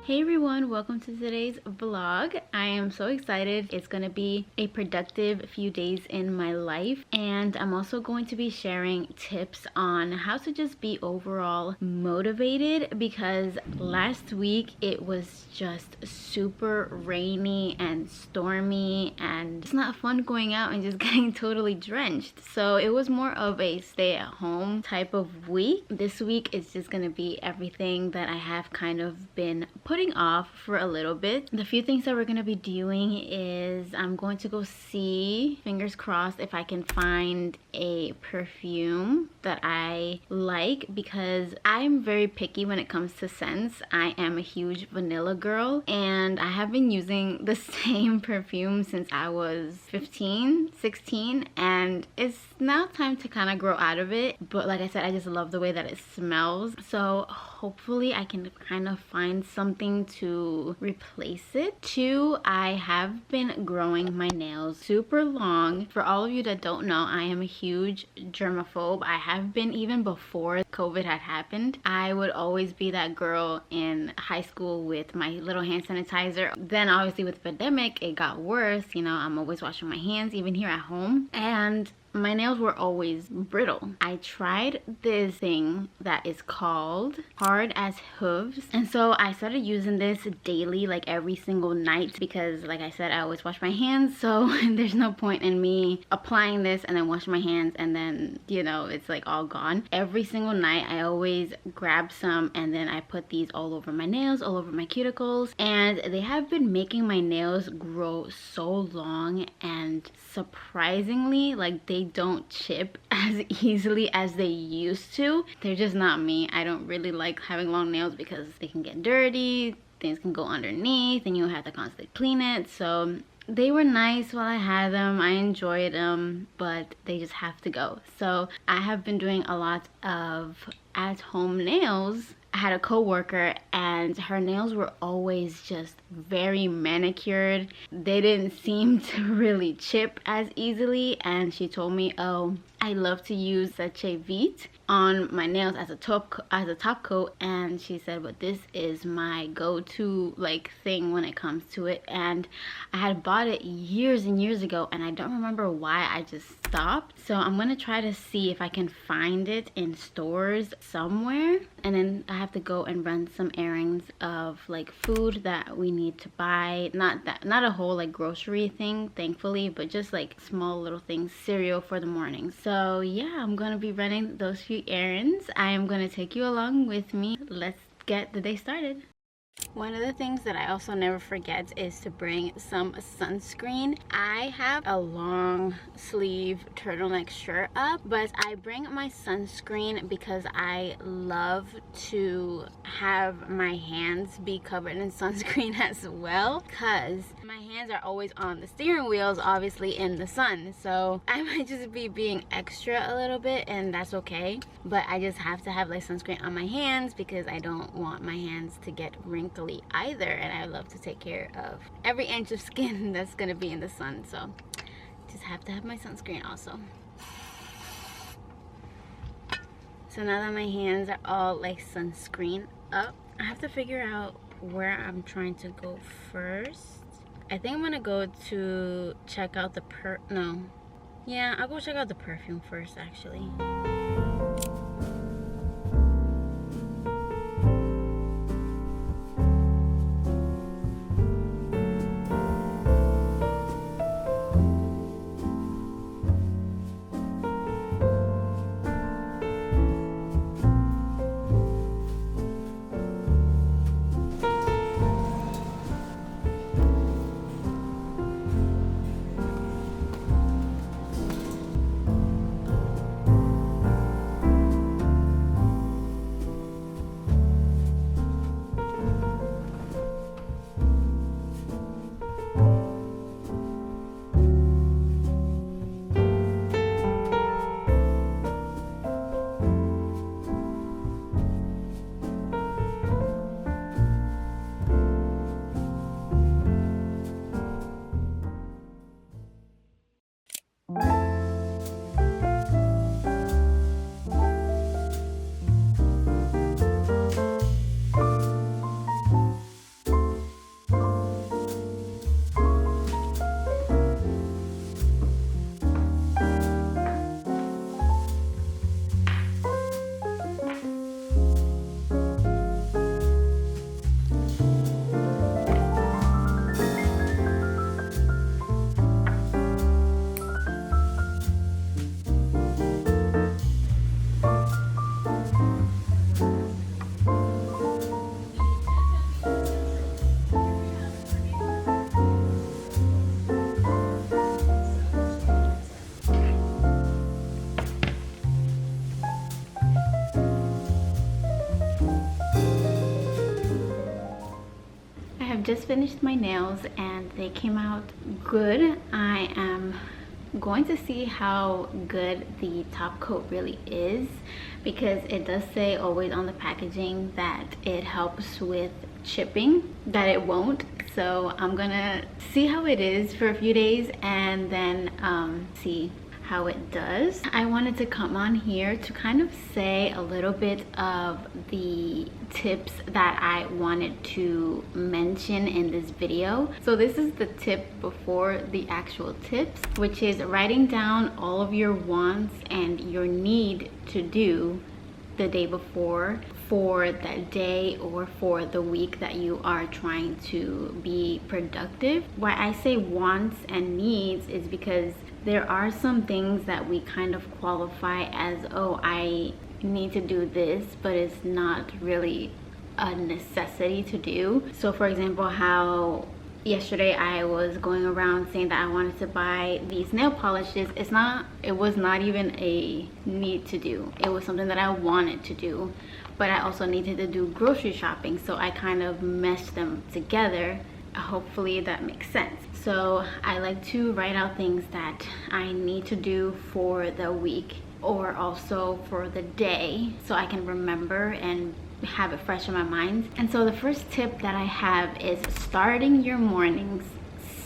Hey everyone, welcome to today's vlog. I am so excited. It's going to be a productive few days in my life, and I'm also going to be sharing tips on how to just be overall motivated, because last week it was just super rainy and stormy and it's not fun going out and just getting totally drenched. So it was more of a stay at home type of week. This week is just going to be everything that I have kind of been putting off for a little bit. The few things that we're going to be doing is I'm going to go see, fingers crossed, if I can find a perfume that I like, because I'm very picky when it comes to scents. I am a huge vanilla girl and I have been using the same perfume since I was 15, 16, and it's now time to kind of grow out of it. But like I said, I just love the way that it smells. So hopefully I can kind of find something to replace it. Two, I have been growing my nails super long. For all of you that don't know, I am a huge germaphobe. I have been even before COVID had happened. I would always be that girl in high school with my little hand sanitizer. Then obviously with the pandemic, it got worse. You know, I'm always washing my hands, even here at home. And my nails were always brittle. I tried this thing that is called Hard as Hooves, and so I started using this daily, like every single night, because like I said, I always wash my hands, so there's no point in me applying this and then washing my hands and then, you know, it's like all gone. Every single night I always grab some and then I put these all over my nails, all over my cuticles, and they have been making my nails grow so long, and surprisingly, like, they don't chip as easily as they used to. They're just not me. I don't really like having long nails because they can get dirty, things can go underneath, and you have to constantly clean it. So they were nice while I had them. I enjoyed them, but they just have to go. So I have been doing a lot of at-home nails. I had a co-worker and her nails were always just very manicured. They didn't seem to really chip as easily, and she told me, oh, I love to use seche vite on my nails as a top coat, and she said, but this is my go-to like thing when it comes to it. And I had bought it years and years ago and I don't remember why I just stopped. So I'm gonna try to see if I can find it in stores somewhere, and then I have to go and run some errands of like food that we need to buy. Not a whole like grocery thing, thankfully, but just like small little things, cereal for the morning. So yeah, I'm gonna be running those few errands. I am gonna take you along with me. Let's get the day started. One of the things that I also never forget is to bring some sunscreen. I have a long sleeve turtleneck shirt up, but I bring my sunscreen because I love to have my hands be covered in sunscreen as well, because my hands are always on the steering wheels, obviously in the sun. So I might just be being extra a little bit, and that's okay, but I just have to have like sunscreen on my hands because I don't want my hands to get wrinkly either, and I love to take care of every inch of skin that's gonna be in the sun. So just have to have my sunscreen also. So now that my hands are all like sunscreen up, I have to figure out where I'm trying to go first. I think I'm gonna go to check out the I'll go check out the perfume first actually. have just finished my nails and they came out good. I am going to see how good the top coat really is, because it does say always on the packaging that it helps with chipping, that it won't. So I'm gonna see how it is for a few days and then see how it does. I wanted to come on here to kind of say a little bit of the tips that I wanted to mention in this video. So this is the tip before the actual tips, which is writing down all of your wants and your need to do the day before for that day or for the week that you are trying to be productive. Why I say wants and needs is because there are some things that we kind of qualify as, oh, I need to do this, but it's not really a necessity to do. So for example, how yesterday I was going around saying that I wanted to buy these nail polishes. It was not even a need to do. It was something that I wanted to do, but I also needed to do grocery shopping. So I kind of meshed them together. Hopefully that makes sense. So I like to write out things that I need to do for the week or also for the day, so I can remember and have it fresh in my mind. And so the first tip that I have is starting your mornings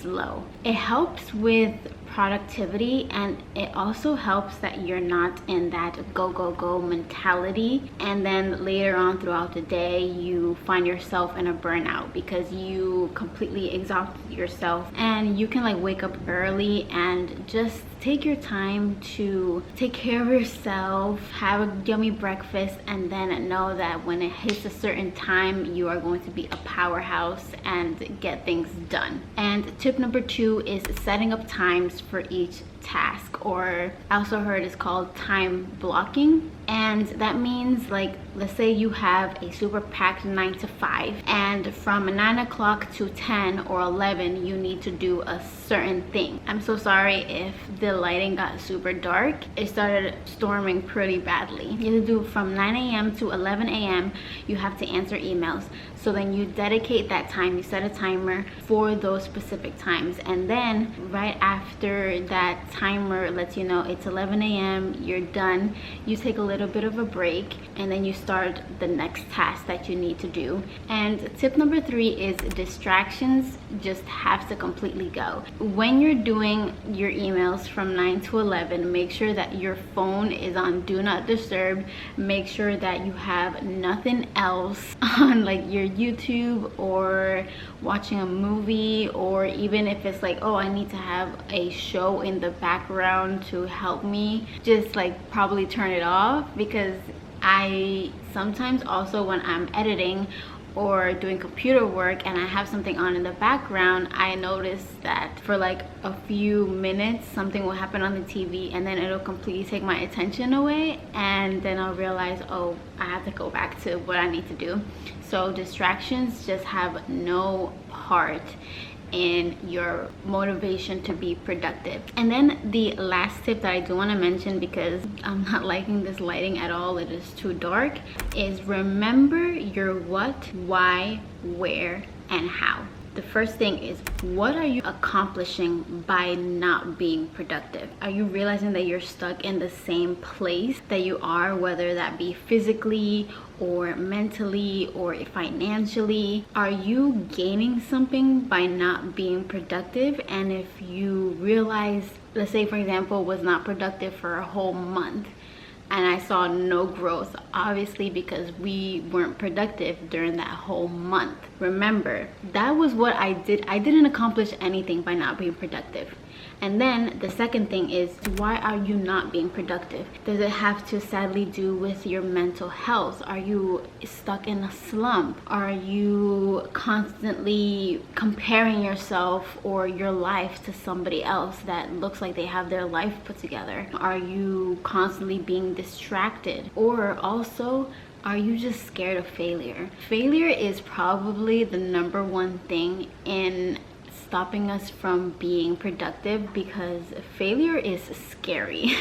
slow. It helps with productivity, and it also helps that you're not in that go go go mentality, and then later on throughout the day you find yourself in a burnout because you completely exhausted yourself. And you can like wake up early and just take your time to take care of yourself, have a yummy breakfast, and then know that when it hits a certain time you are going to be a powerhouse and get things done. And tip number 2 is setting up times for each task, or I also heard it's called time blocking. And that means, like, let's say you have a super packed 9 to 5, and from 9 o'clock to 10 or 11 you need to do a certain thing. I'm so sorry if the lighting got super dark. It started storming pretty badly. You have to do from 9 a.m. to 11 a.m. you have to answer emails. So then you dedicate that time, you set a timer for those specific times, and then right after that timer lets you know it's 11 a.m. you're done, you take a little bit of a break and then you start the next task that you need to do. And tip number 3 is distractions just have to completely go. When you're doing your emails from 9 to 11, make sure that your phone is on do not disturb. Make sure that you have nothing else on, like your YouTube or watching a movie, or even if it's like, oh, I need to have a show in the background to help me, just like probably turn it off. Because I sometimes also, when I'm editing or doing computer work and I have something on in the background, I notice that for like a few minutes something will happen on the TV and then it'll completely take my attention away, and then I'll realize, oh, I have to go back to what I need to do. So distractions just have no part in your motivation to be productive. And then the last tip that I do want to mention, because I'm not liking this lighting at all, it is too dark, is remember your what, why, where, and how. The first thing is, what are you accomplishing by not being productive? Are you realizing that you're stuck in the same place that you are, whether that be physically or mentally or financially? Are you gaining something by not being productive? And if you realize, let's say for example, was not productive for a whole month, and I saw no growth, obviously because we weren't productive during that whole month. Remember, that was what I did. I didn't accomplish anything by not being productive. And then the second thing is, why are you not being productive? Does it have to sadly do with your mental health? Are you stuck in a slump? Are you constantly comparing yourself or your life to somebody else that looks like they have their life put together? Are you constantly being distracted? Or also, are you just scared of failure? Failure is probably the #1 thing in stopping us from being productive, because failure is scary.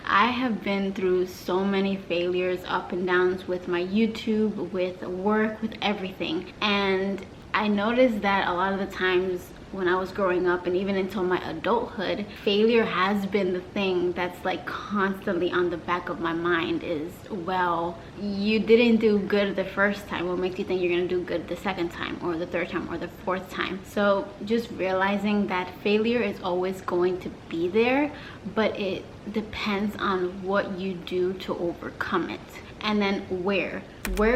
I have been through so many failures, up and downs with my YouTube, with work, with everything, and I noticed that a lot of the times when I was growing up and even until my adulthood, failure has been the thing that's like constantly on the back of my mind is, well, you didn't do good the first time. What makes you think you're gonna do good the second time or the third time or the fourth time? So just realizing that failure is always going to be there, but it depends on what you do to overcome it. And then where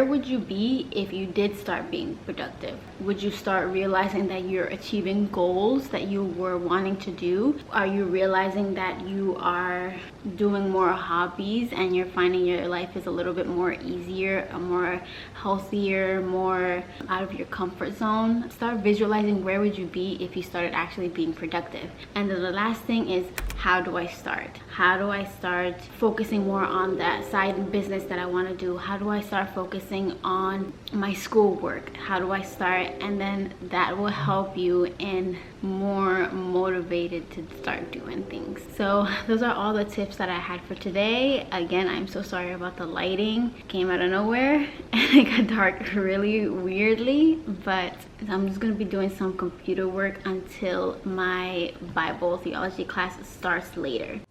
would you be if you did start being productive? Would you start realizing that you're achieving goals that you were wanting to do? Are you realizing that you are doing more hobbies and you're finding your life is a little bit more easier, more healthier, more out of your comfort zone? Start visualizing where would you be if you started actually being productive. And then the last thing is, how do I start? How do I start focusing more on that side business that I want to do? How do I start focusing on my schoolwork? How do I start? And then that will help you in more motivated to start doing things. So those are all the tips that I had for today. Again, I'm so sorry about the lighting. It came out of nowhere and it got dark really weirdly, but I'm just gonna be doing some computer work until my Bible theology class starts later.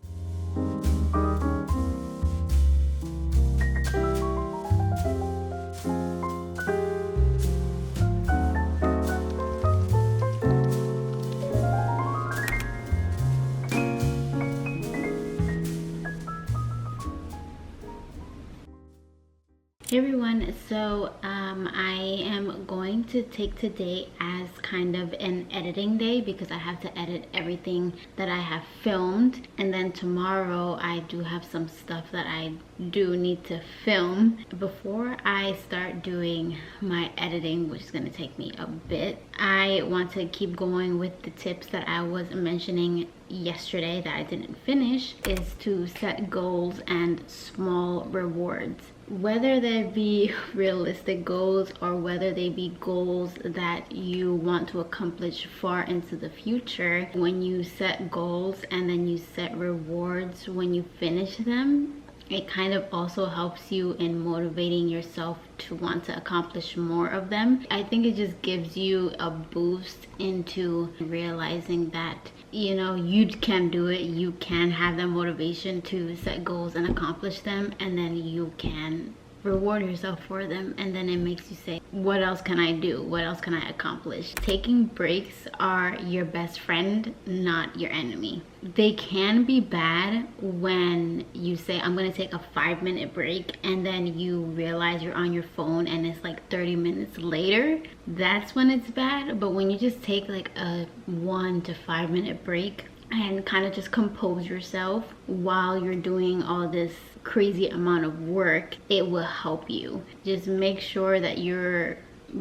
Hey everyone, so I am going to take today as kind of an editing day because I have to edit everything that I have filmed, and then tomorrow I do have some stuff that I do need to film. Before I start doing my editing, which is going to take me a bit, I want to keep going with the tips that I was mentioning yesterday that I didn't finish, is to set goals and small rewards. Whether they be realistic goals or whether they be goals that you want to accomplish far into the future, when you set goals and then you set rewards when you finish them, it kind of also helps you in motivating yourself to want to accomplish more of them. I think it just gives you a boost into realizing that, you know, you can do it. You can have that motivation to set goals and accomplish them, and then you can reward yourself for them, and then it makes you say, what else can I do? What else can I accomplish? Taking breaks are your best friend, not your enemy. They can be bad when you say, I'm gonna take a 5-minute break, and then you realize you're on your phone and it's like 30 minutes later. That's when it's bad. But when you just take like a 1 to 5 minute break and kind of just compose yourself while you're doing all this crazy amount of work, it will help you. Just make sure that you're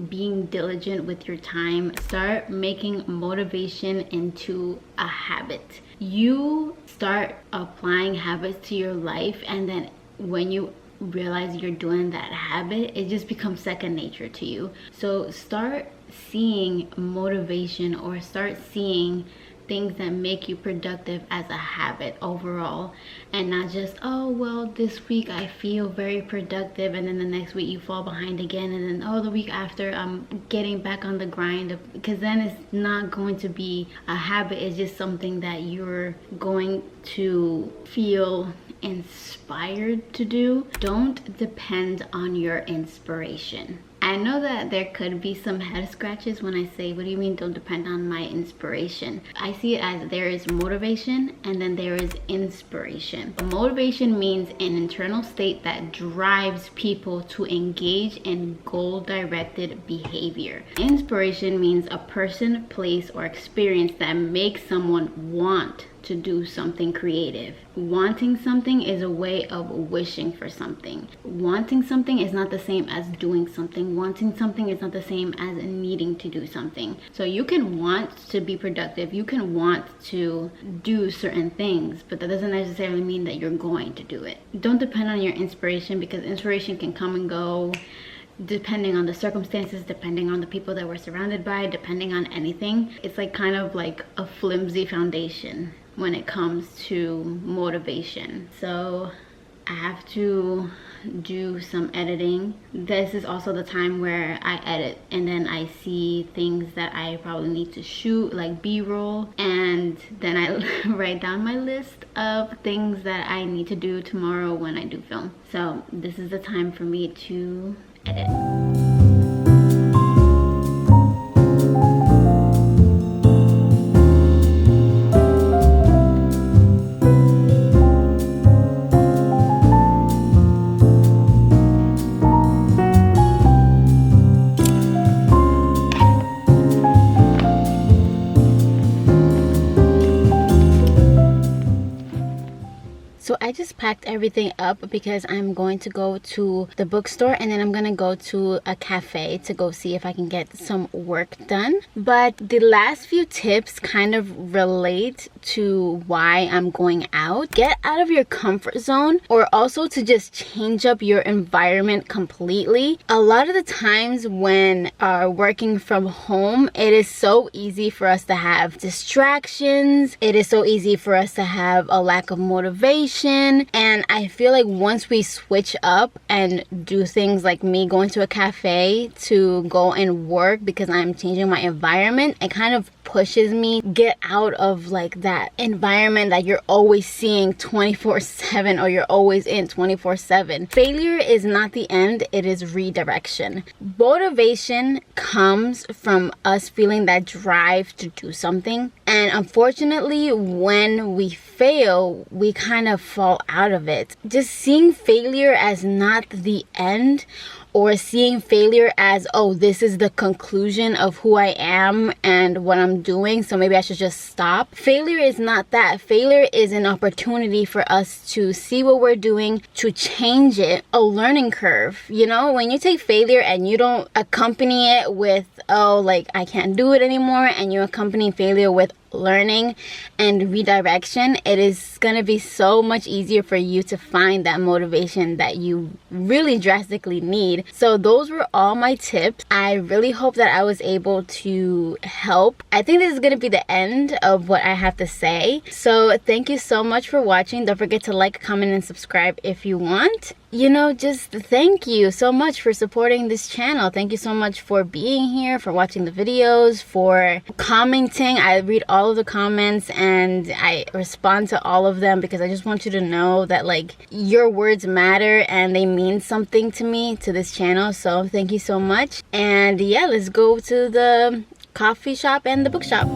being diligent with your time. Start making motivation into a habit. You start applying habits to your life, and then when you realize you're doing that habit, it just becomes second nature to you. So start seeing motivation, or start seeing things that make you productive as a habit overall, and not just, oh well, this week I feel very productive, and then the next week you fall behind again, and then, oh, the week after I'm getting back on the grind, because then it's not going to be a habit. It's just something that you're going to feel inspired to do. Don't depend on your inspiration. I know that there could be some head scratches when I say, what do you mean don't depend on my inspiration? I see it as there is motivation and then there is inspiration. Motivation means an internal state that drives people to engage in goal-directed behavior. Inspiration means a person, place, or experience that makes someone want to do something creative. Wanting something is a way of wishing for something. Wanting something is not the same as doing something. Wanting something is not the same as needing to do something. So you can want to be productive, you can want to do certain things, but that doesn't necessarily mean that you're going to do it. Don't depend on your inspiration, because inspiration can come and go depending on the circumstances, depending on the people that we're surrounded by, depending on anything. It's like kind of like a flimsy foundation when it comes to motivation. So I have to do some editing. This is also the time where I edit and then I see things that I probably need to shoot, like b-roll, and then I write down my list of things that I need to do tomorrow when I do film. So this is the time for me to edit. So I just packed everything up because I'm going to go to the bookstore and then I'm gonna go to a cafe to go see if I can get some work done. But the last few tips kind of relate to why I'm going out. Get out of your comfort zone, or also to just change up your environment completely. A lot of the times when working from home, it is so easy for us to have distractions. It is so easy for us to have a lack of motivation. And I feel like once we switch up and do things like me going to a cafe to go and work because I'm changing my environment, it kind of pushes me get out of like that environment that you're always seeing 24/7 or you're always in 24/7. Failure is not the end, it is redirection. Motivation comes from us feeling that drive to do something, and unfortunately when we fail, we kind of fall out of it. Just seeing failure as not the end, or seeing failure as, oh, this is the conclusion of who I am and what I'm doing, so maybe I should just stop. Failure is not that. Failure is an opportunity for us to see what we're doing, to change it, a learning curve. You know, when you take failure and you don't accompany it with, oh, like, I can't do it anymore, and you accompany failure with learning and redirection, it is gonna be so much easier for you to find that motivation that you really drastically need. So those were all my tips. I really hope that I was able to help. I think this is gonna be the end of what I have to say. So thank you so much for watching. Don't forget to like, comment, and subscribe if you want. You know, just thank you so much for supporting this channel. Thank you so much for being here, for watching the videos, for commenting. I read all of the comments and I respond to all of them because I just want you to know that, like, your words matter and they mean something to me, to this channel. So thank you so much. And yeah, let's go to the coffee shop and the bookshop.